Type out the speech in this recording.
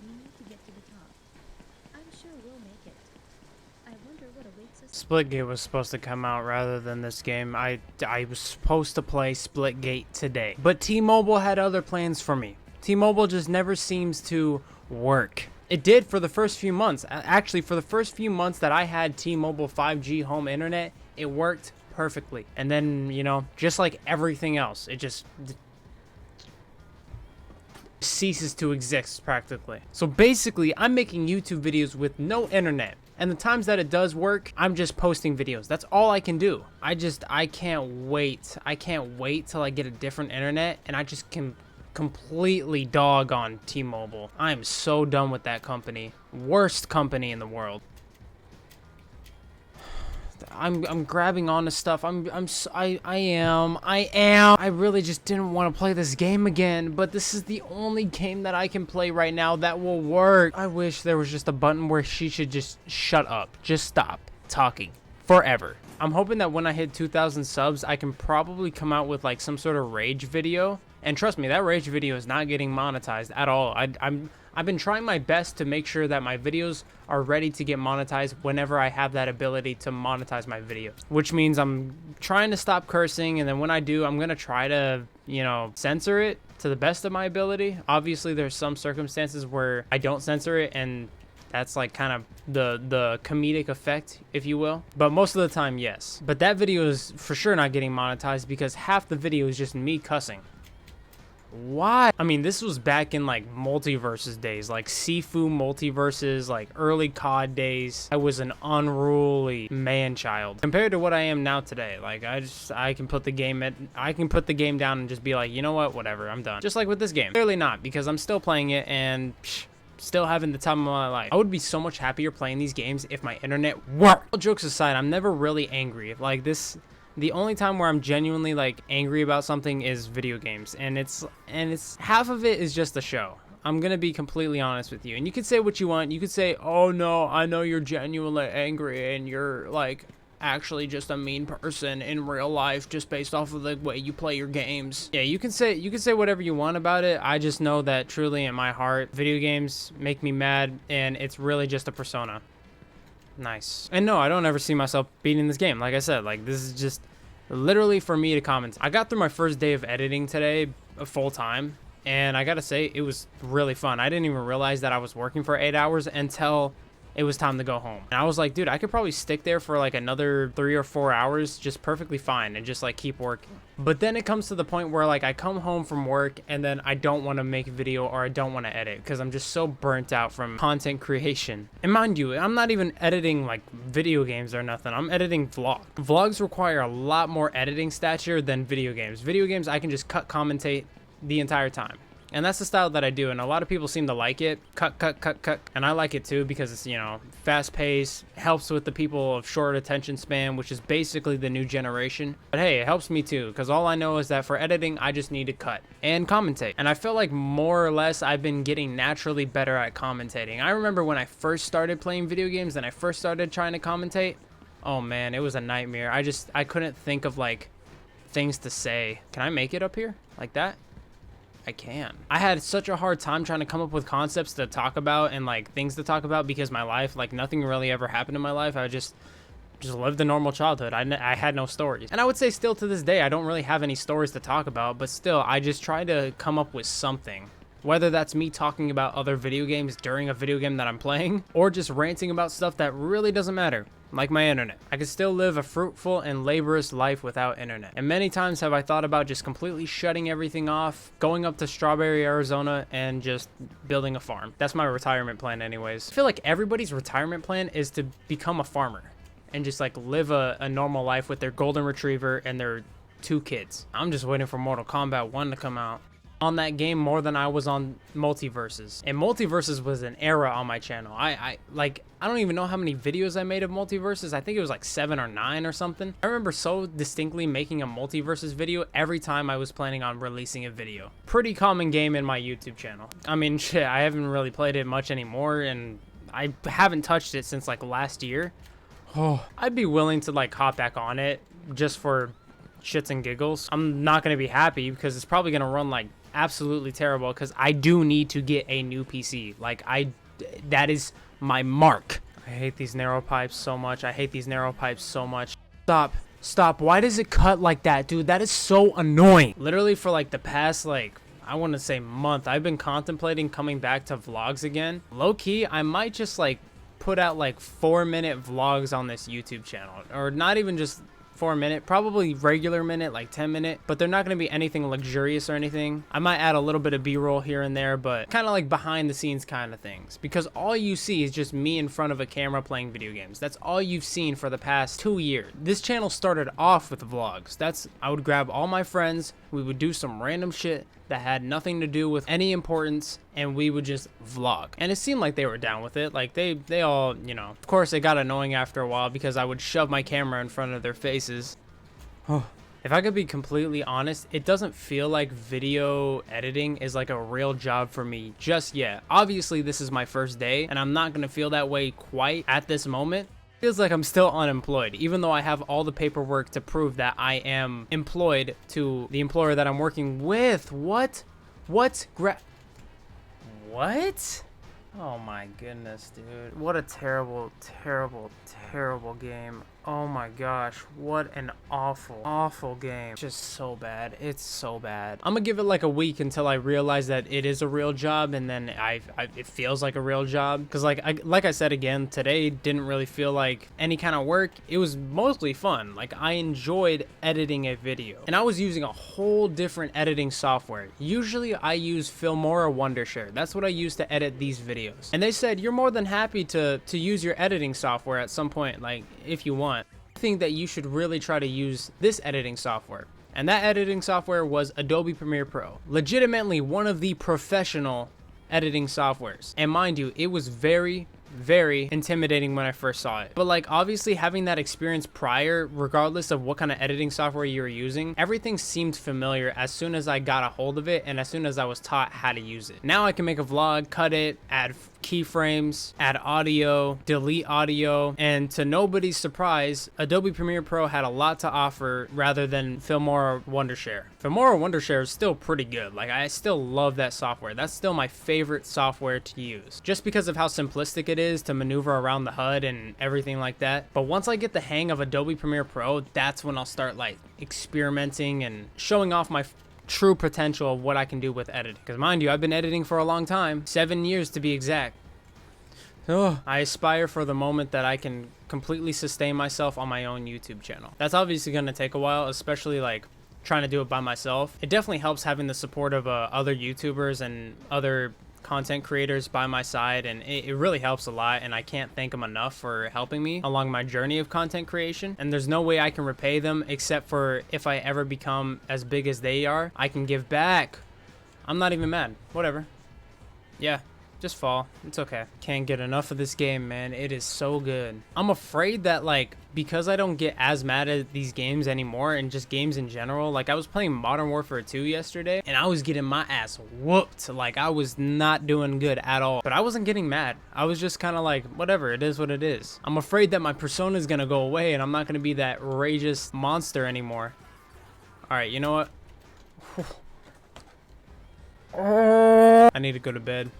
We need to get to the top. I'm sure we'll make it. I wonder what awaits us. Splitgate was supposed to come out rather than this game. I was supposed to play Splitgate today, but T-Mobile had other plans for me. T-Mobile just never seems to work. It did for the first few months. Actually, for the first few months that I had T-Mobile 5G home internet, it worked perfectly. And then, you know, just like everything else, it just ceases to exist practically. So basically, I'm making YouTube videos with no internet. And the times that it does work, I'm just posting videos. That's all I can do. I can't wait. I can't wait till I get a different internet and I just can completely dog on T-Mobile. I'm so done with that company. Worst company in the world. I'm grabbing onto stuff. I am. I really just didn't want to play this game again, but this is the only game that I can play right now that will work. I wish there was just a button where she should just shut up. Just stop talking forever. I'm hoping that when I hit 2,000 subs, I can probably come out with like some sort of rage video. And trust me, that rage video is not getting monetized at all. I've been trying my best to make sure that my videos are ready to get monetized whenever I have that ability to monetize my videos. Which means I'm trying to stop cursing, and then when I do, I'm gonna try to, you know, censor it to the best of my ability. Obviously, there's some circumstances where I don't censor it, and that's like kind of the comedic effect, if you will. But most of the time, yes. But that video is for sure not getting monetized because half the video is just me cussing. Why? I mean, this was back in like multiverses days, like Sifu multiverses, like early COD days. I was an unruly man-child compared to what I am now today. Like I can put the game down and just be like, you know what, whatever, I'm done. Just like with this game. Clearly not, because I'm still playing it and still having the time of my life. I would be so much happier playing these games if my internet worked. All jokes aside, I'm never really angry. Like this. The only time where I'm genuinely like angry about something is video games, and it's half of it is just a show. I'm gonna be completely honest with you, and you can say what you want. You could say, oh no, I know you're genuinely angry and you're like actually just a mean person in real life just based off of the way you play your games. Yeah, you can say whatever you want about it. I just know that truly in my heart, video games make me mad, and it's really just a persona. Nice. And no, I don't ever see myself beating this game. Like I said, like this is just literally for me to comment. I got through my first day of editing today full time, and I gotta say it was really fun. I didn't even realize that I was working for 8 hours until it was time to go home. And I was like, dude, I could probably stick there for like another 3 or 4 hours just perfectly fine and just like keep working. But then it comes to the point where like I come home from work and then I don't want to make a video or I don't want to edit because I'm just so burnt out from content creation. And mind you, I'm not even editing like video games or nothing. I'm editing vlogs. Vlogs require a lot more editing stature than video games. Video games, I can just commentate the entire time. And that's the style that I do, and a lot of people seem to like it. Cut. And I like it too because it's, you know, fast paced, helps with the people of short attention span, which is basically the new generation. But hey, it helps me too, because all I know is that for editing, I just need to cut and commentate. And I feel like more or less I've been getting naturally better at commentating. I remember when I first started playing video games and I first started trying to commentate, oh man, it was a nightmare. I couldn't think of like things to say. Can I make it up here like that? I can. I had such a hard time trying to come up with concepts to talk about and like things to talk about because my life, like nothing really ever happened in my life. I just lived a normal childhood. I had no stories. And I would say still to this day, I don't really have any stories to talk about, but still I just try to come up with something. Whether that's me talking about other video games during a video game that I'm playing, or just ranting about stuff that really doesn't matter, like my internet. I could still live a fruitful and laborious life without internet. And many times have I thought about just completely shutting everything off, going up to Strawberry, Arizona, and just building a farm. That's my retirement plan anyways. I feel like everybody's retirement plan is to become a farmer and just like live a normal life with their golden retriever and their 2 kids. I'm just waiting for Mortal Kombat 1 to come out. On that game more than I was on Multiverses. And Multiverses was an era on my channel. I don't even know how many videos I made of Multiverses. I think it was like 7 or 9 or something. I remember so distinctly making a Multiverses video every time I was planning on releasing a video. Pretty common game in my YouTube channel. I mean, shit, I haven't really played it much anymore, and I haven't touched it since like last year. Oh, I'd be willing to like hop back on it just for shits and giggles. I'm not gonna be happy because it's probably gonna run like absolutely terrible because I do need to get a new PC. Like, that is my mark. I hate these narrow pipes so much. I hate these narrow pipes so much. Stop. Why does it cut like that, dude? That is so annoying. Literally for like the past, like, I want to say month, I've been contemplating coming back to vlogs again. Low key, I might just like put out like 4-minute vlogs on this YouTube channel, or not even just 4-minute, probably regular minute, like 10-minute, but they're not going to be anything luxurious or anything. I might add a little bit of B-roll here and there, but kind of like behind the scenes kind of things, because all you see is just me in front of a camera playing video games. That's all you've seen for the past 2 years. This channel started off with vlogs. I would grab all my friends, we would do some random shit that had nothing to do with any importance, and we would just vlog. And it seemed like they were down with it. Like they all, you know, of course it got annoying after a while because I would shove my camera in front of their faces. If I could be completely honest, it doesn't feel like video editing is like a real job for me just yet. Obviously this is my first day and I'm not gonna feel that way quite at this moment. Feels like I'm still unemployed, even though I have all the paperwork to prove that I am employed to the employer that I'm working with. What? What? Oh my goodness, dude. What a terrible game. Oh my gosh, what an awful game. Just so bad. It's so bad. I'm gonna give it like a week until I realize that it is a real job, and then it feels like a real job. Cause like I said again, today didn't really feel like any kind of work. It was mostly fun. Like I enjoyed editing a video, and I was using a whole different editing software. Usually I use Filmora Wondershare. That's what I use to edit these videos. And they said you're more than happy to use your editing software at some point, like if you want. I think that you should really try to use this editing software. And that editing software was Adobe Premiere Pro. Legitimately one of the professional editing softwares. And mind you, it was very intimidating when I first saw it. But like obviously having that experience prior, regardless of what kind of editing software you were using, everything seemed familiar as soon as I got a hold of it and as soon as I was taught how to use it. Now I can make a vlog, cut it, add keyframes, add audio, delete audio, and to nobody's surprise, Adobe Premiere Pro had a lot to offer rather than Filmora Wondershare. Filmora Wondershare is still pretty good. Like I still love that software. That's still my favorite software to use, just because of how simplistic it is to maneuver around the HUD and everything like that. But once I get the hang of Adobe Premiere Pro, that's when I'll start like experimenting and showing off my true potential of what I can do with editing. Because mind you, I've been editing for a long time, 7 years to be exact. I aspire for the moment that I can completely sustain myself on my own YouTube channel. That's obviously going to take a while, especially like trying to do it by myself. It definitely helps having the support of other YouTubers and other content creators by my side, and it really helps a lot, and I can't thank them enough for helping me along my journey of content creation. And there's no way I can repay them except for if I ever become as big as they are, I can give back. I'm not even mad. Whatever. Yeah. Just fall. It's okay. Can't get enough of this game, man. It is so good. I'm afraid that like because I don't get as mad at these games anymore and just games in general, like I was playing Modern Warfare 2 yesterday and I was getting my ass whooped. Like I was not doing good at all, but I wasn't getting mad. I was just kind of like, whatever, it is what it is. I'm afraid that my persona is going to go away and I'm not going to be that rageous monster anymore. All right, you know what? I need to go to bed.